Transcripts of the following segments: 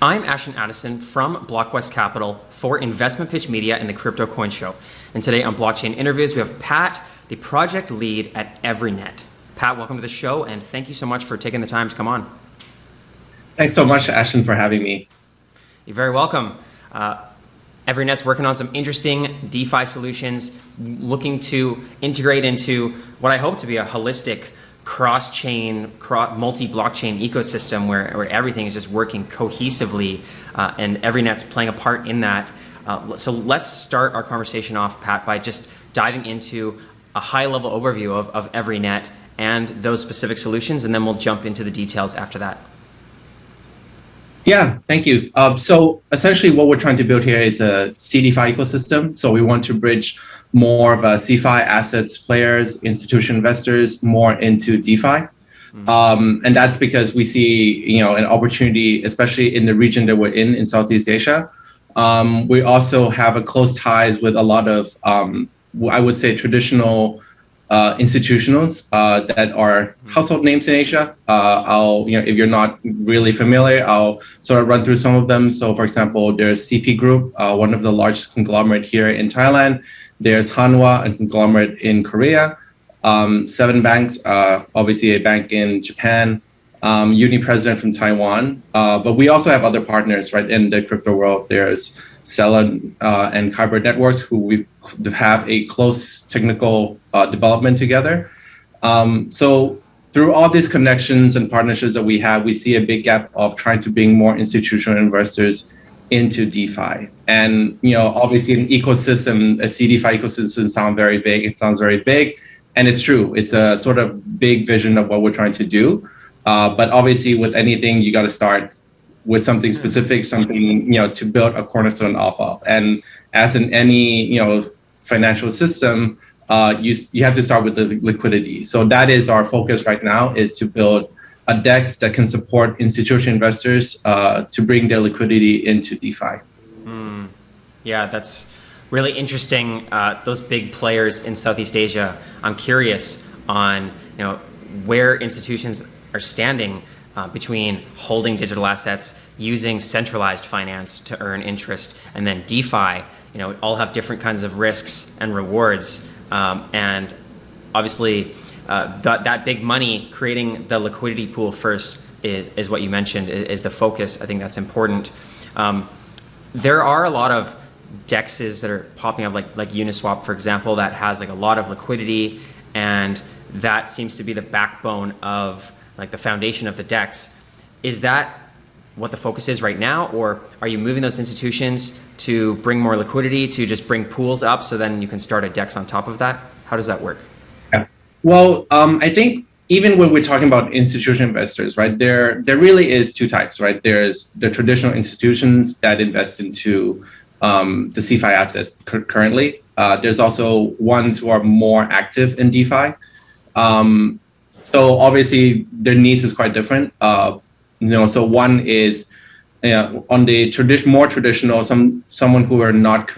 I'm Ashton Addison from Blockwest Capital for Investment Pitch Media and the Crypto Coin Show. And today on Blockchain Interviews, we have Pat, the project lead at Evrynet. Pat, welcome to the show, and thank you so much for taking the time to come on. Thanks so much, Ashton, for having me. You're very welcome. Evrynet's working on some interesting DeFi solutions, looking to integrate into what I hope to be a holistic cross-chain, multi-blockchain ecosystem where everything is just working cohesively, and Evrynet's playing a part in that. So let's start our conversation off, Pat, by just diving into a high-level overview of Evrynet and those specific solutions, and then we'll jump into the details after that. Yeah, thank you. So essentially what we're trying to build here is a CDFI ecosystem. So we want to bridge more of a CeFi assets players, institutional investors, more into DeFi. And that's because we see, an opportunity, especially in the region that we're in Southeast Asia. We also have a close ties with a lot of, I would say, traditional institutionals that are household names in Asia. If you're not really familiar, I'll sort of run through some of them. So, for example, there's CP Group, one of the largest conglomerate here in Thailand. There's Hanwha, a conglomerate in Korea. Seven Banks, obviously a bank in Japan. Uni-President from Taiwan. But we also have other partners, right, in the crypto world. There's Sela and Kyber Networks, who we have a close technical development together. So through all these connections and partnerships that we have, we see a big gap of trying to bring more institutional investors into DeFi. And, obviously an ecosystem, a CDFI ecosystem sounds very big. It sounds very big. And it's true. It's a sort of big vision of what we're trying to do. But obviously with anything, you got to start with something specific, something, to build a cornerstone off of. And as in any, financial system, you have to start with the liquidity. So that is our focus right now, is to build a DEX that can support institutional investors to bring their liquidity into DeFi. Yeah, that's really interesting. Those big players in Southeast Asia, I'm curious on, where institutions are standing between holding digital assets, using centralized finance to earn interest, and then DeFi, all have different kinds of risks and rewards. And obviously, that big money, creating the liquidity pool first is what you mentioned, is the focus. I think that's important. There are a lot of DEXs that are popping up, like Uniswap, for example, that has a lot of liquidity, and that seems to be the backbone of the foundation of the DEX. Is that what the focus is right now, or are you moving those institutions to bring more liquidity, to just bring pools up so then you can start a DEX on top of that? How does that work? Yeah. Well, I think even when we're talking about institutional investors, right, there really is two types, right? There's the traditional institutions that invest into the CeFi assets currently. There's also ones who are more active in DeFi. So obviously their needs is quite different. So one is on the more traditional, someone who are not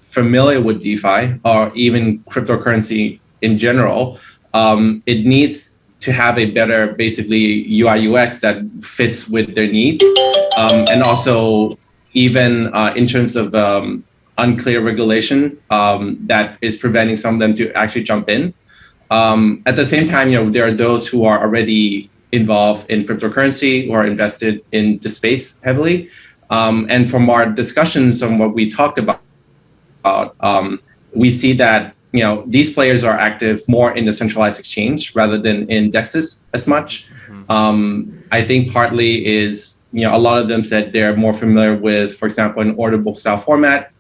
familiar with DeFi or even cryptocurrency in general. It needs to have a better, basically, UI UX that fits with their needs, and also even in terms of unclear regulation that is preventing some of them to actually jump in. At the same time, there are those who are already involved in cryptocurrency or invested in the space heavily. And from our discussions on what we talked about, we see that these players are active more in the centralized exchange rather than in DEXs as much. I think partly is a lot of them said they're more familiar with, for example, an order book style format,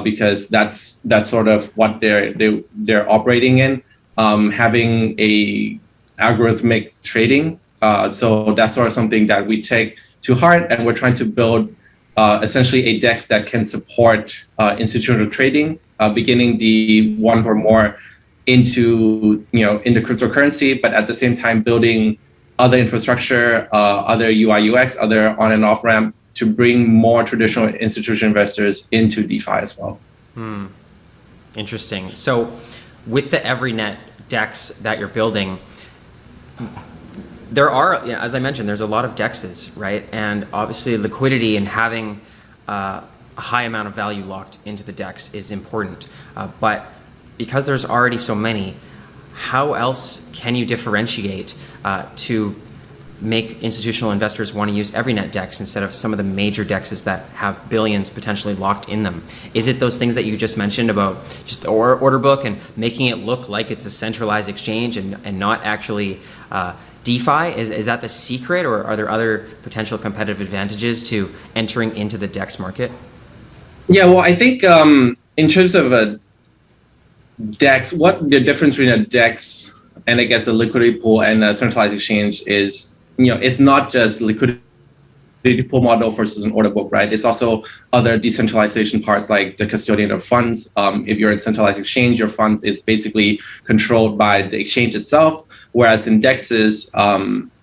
because that's sort of what they're operating in. Having a algorithmic trading. So that's sort of something that we take to heart, and we're trying to build essentially a DEX that can support institutional trading, beginning the one or more into the cryptocurrency, but at the same time building other infrastructure, other UI UX, other on and off ramp to bring more traditional institutional investors into DeFi as well. Interesting. So with the Evrynet DEX that you're building, there are, as I mentioned, there's a lot of DEXs, right? And obviously liquidity and having a high amount of value locked into the DEX is important. But because there's already so many, how else can you differentiate to make institutional investors want to use Evrynet DEX instead of some of the major DEXs that have billions potentially locked in them? Is it those things that you just mentioned about just the order book and making it look like it's a centralized exchange and not actually DeFi? Is that the secret, or are there other potential competitive advantages to entering into the DEX market? Yeah, well, I think in terms of a DEX, what the difference between a DEX and I guess a liquidity pool and a centralized exchange is, it's not just liquidity pool model versus an order book, right? It's also other decentralization parts like the custodian of funds. If you're in centralized exchange, your funds is basically controlled by the exchange itself, whereas in DEXs,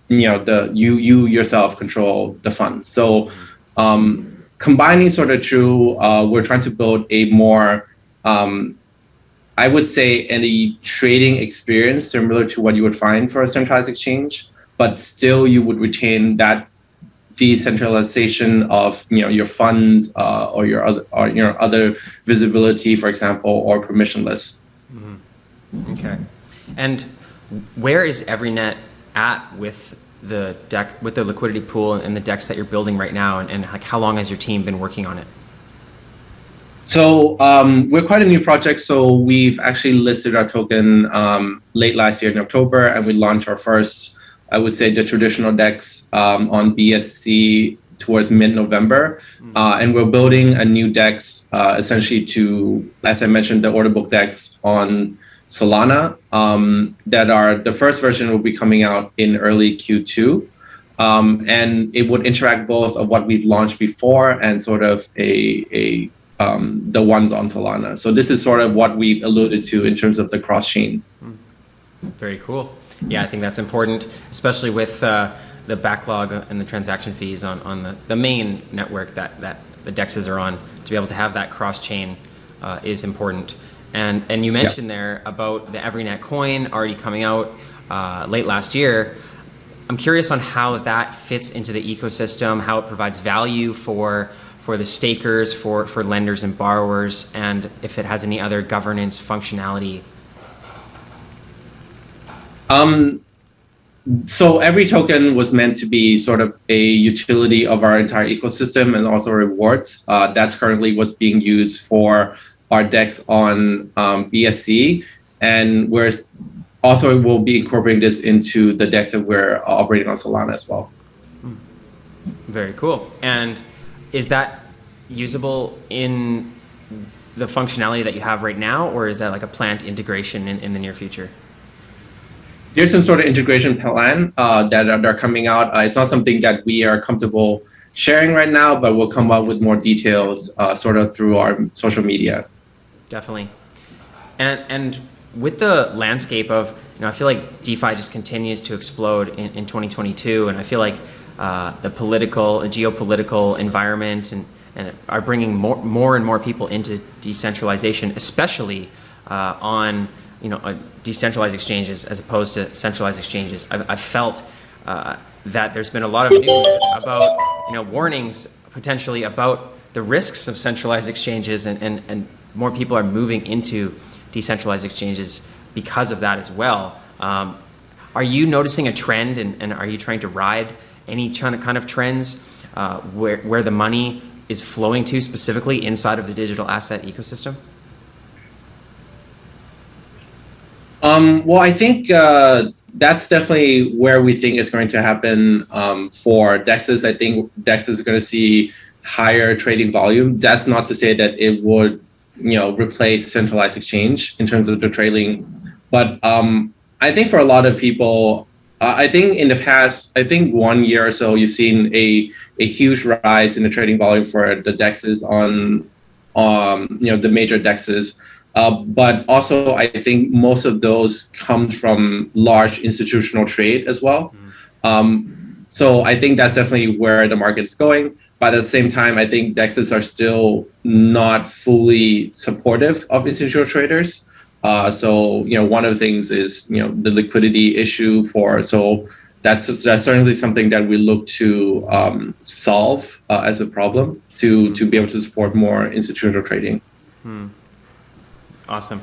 you yourself control the funds. So combining sort of two, we're trying to build a more I would say any trading experience similar to what you would find for a centralized exchange, but still you would retain that decentralization of your funds or your other visibility, for example, or permissionless. Mm-hmm. Okay, and where is Evrynet at with the liquidity pool and the DEX that you're building right now, and like how long has your team been working on it? So we're quite a new project. So we've actually listed our token late last year in October, and we launched our first, I would say, the traditional DEX on BSC towards mid-November. And we're building a new DEX essentially to, as I mentioned, the order book DEX on Solana. The first version will be coming out in early Q2. And it would interact both of what we've launched before and sort of the ones on Solana. So this is sort of what we've alluded to in terms of the cross-chain. Very cool. Yeah, I think that's important, especially with the backlog and the transaction fees on the main network that the DEXs are on. To be able to have that cross-chain is important. And you mentioned there about the Evrynet coin already coming out late last year. I'm curious on how that fits into the ecosystem, how it provides value for the stakers, for lenders and borrowers, and if it has any other governance functionality. So every token was meant to be sort of a utility of our entire ecosystem and also rewards. That's currently what's being used for our DEX on BSC, and we'll be incorporating this into the DEX that we're operating on Solana as well. Very cool. And is that usable in the functionality that you have right now, or is that like a planned integration in the near future? There's some sort of integration plan that are coming out. It's not something that we are comfortable sharing right now, but we'll come up with more details sort of through our social media. Definitely. And with the landscape of, I feel like DeFi just continues to explode in 2022, and I feel like the geopolitical environment and are bringing more and more people into decentralization, especially on decentralized exchanges as opposed to centralized exchanges. I've felt that there's been a lot of news about warnings potentially about the risks of centralized exchanges, and more people are moving into decentralized exchanges because of that as well. Are you noticing a trend, and are you trying to ride any kind of trends where the money is flowing to specifically inside of the digital asset ecosystem? Well, I think that's definitely where we think is going to happen for DEXs. I think DEXs are going to see higher trading volume. That's not to say that it would replace centralized exchange in terms of the trading. But I think for a lot of people, I think in the past, 1 year or so, you've seen a huge rise in the trading volume for the DEXs on the major DEXs. But also, I think most of those come from large institutional trade as well. So I think that's definitely where the market's going. But at the same time, I think DEXs are still not fully supportive of institutional traders. So one of the things is the liquidity issue that's certainly something that we look to solve as a problem to be able to support more institutional trading. Awesome.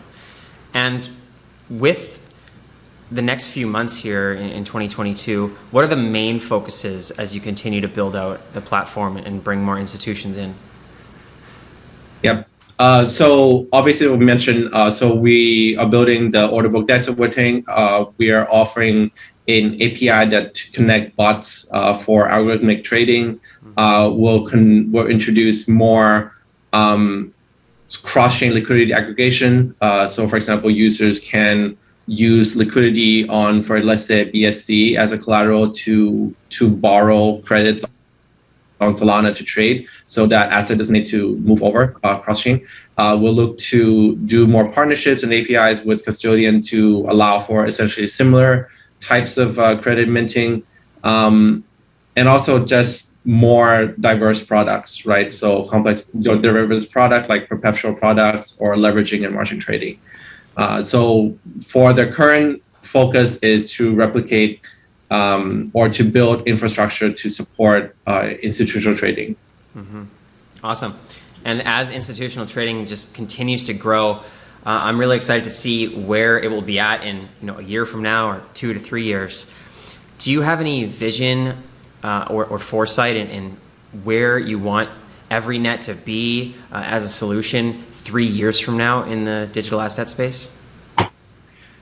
And with the next few months here in 2022, what are the main focuses as you continue to build out the platform and bring more institutions in? Yep. So obviously we mentioned, so we are building the order book DEX voting. We are offering an API that to connect bots for algorithmic trading. We'll introduce more cross-chain liquidity aggregation. So for example, users can use liquidity on, for let's say BSC as a collateral to borrow credits on Solana to trade, so that asset doesn't need to move over cross-chain. We'll look to do more partnerships and APIs with custodian to allow for essentially similar types of credit minting, and also just more diverse products, right? So complex derivatives product like perpetual products or leveraging and margin trading. So for the current focus is to replicate or to build infrastructure to support institutional trading. Awesome. And as institutional trading just continues to grow, I'm really excited to see where it will be at in a year from now or 2 to 3 years. Do you have any vision or foresight in where you want Evrynet to be as a solution 3 years from now in the digital asset space?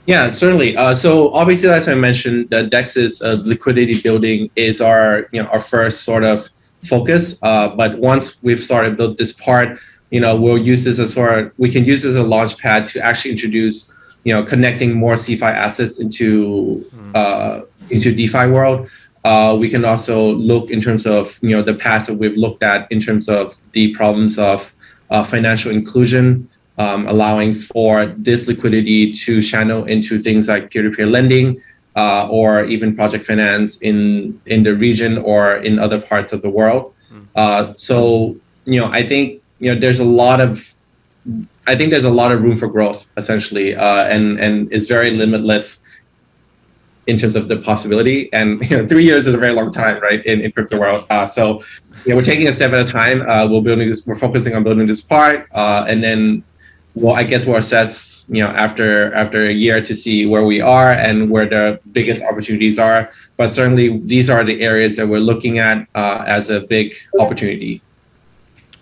Yeah, certainly. So obviously, as I mentioned, the DEX's liquidity building is our first sort of focus. But once we've started build this part, we'll use this as we can use this as a launch pad to actually introduce, connecting more CeFi assets into DeFi world. We can also look in terms of the past that we've looked at in terms of the problems of financial inclusion. Allowing for this liquidity to channel into things like peer-to-peer lending or even project finance in the region or in other parts of the world. So I think there's a lot of room for growth essentially, and it's very limitless in terms of the possibility. And 3 years is a very long time, right, in crypto world. So we're taking a step at a time. We're focusing on building this part, and then. Well, I guess we'll assess, after a year to see where we are and where the biggest opportunities are. But certainly, these are the areas that we're looking at as a big opportunity.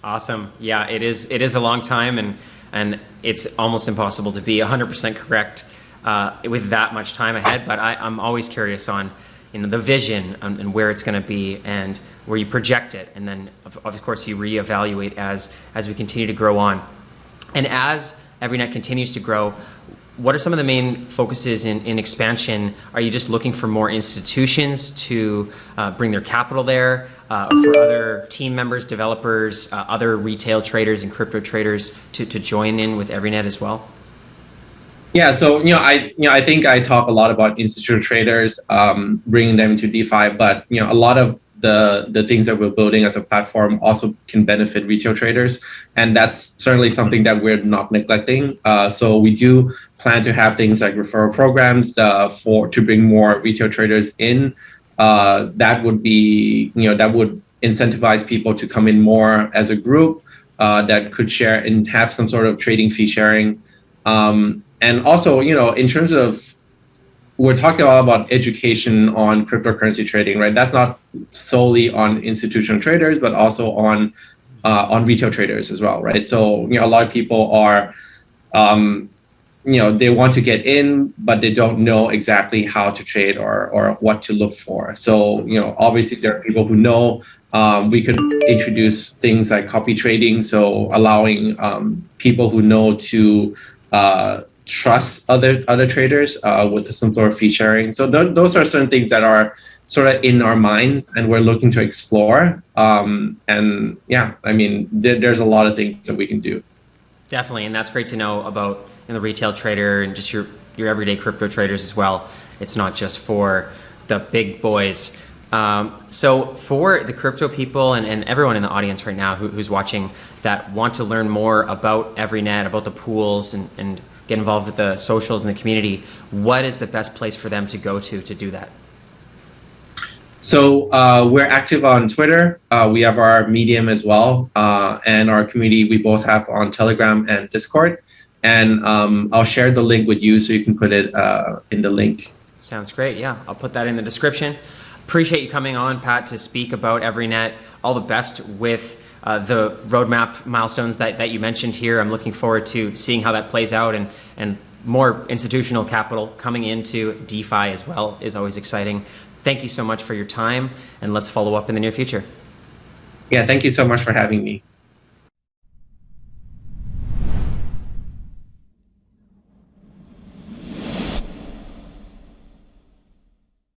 Awesome. Yeah, it is a long time, and it's almost impossible to be 100% correct with that much time ahead. But I'm always curious on, the vision and where it's going to be and where you project it, and then of course you reevaluate as we continue to grow on. And as Evrynet continues to grow, what are some of the main focuses in expansion? Are you just looking for more institutions to bring their capital there, or for other team members, developers, other retail traders and crypto traders to join in with Evrynet as well? Yeah, so I think I talk a lot about institutional traders, bringing them into DeFi, but a lot of the things that we're building as a platform also can benefit retail traders, and that's certainly something that we're not neglecting. So we do plan to have things like referral programs to bring more retail traders in. That would be that would incentivize people to come in more as a group that could share and have some sort of trading fee sharing, and also in terms of. We're talking a lot about education on cryptocurrency trading, right? That's not solely on institutional traders, but also on retail traders as well, right? So a lot of people are, they want to get in, but they don't know exactly how to trade or what to look for. So obviously there are people who know. We could introduce things like copy trading, so allowing people who know to trust other traders with some sort of fee sharing. So those are certain things that are sort of in our minds and we're looking to explore. And yeah, I mean, there's a lot of things that we can do. Definitely, and that's great to know about the retail trader and just your everyday crypto traders as well. It's not just for the big boys. So for the crypto people and everyone in the audience right now who's watching that want to learn more about Evrynet, about the pools and get involved with the socials and the community, what is the best place for them to go to do that? So we're active on Twitter. We have our Medium as well, and our community we both have on Telegram and Discord. And I'll share the link with you so you can put it in the link. Sounds great. Yeah, I'll put that in the description. Appreciate you coming on, Pat, to speak about Evrynet. All the best with the roadmap milestones that you mentioned here. I'm looking forward to seeing how that plays out, and more institutional capital coming into DeFi as well is always exciting. Thank you so much for your time, and let's follow up in the near future. Yeah, thank you so much for having me.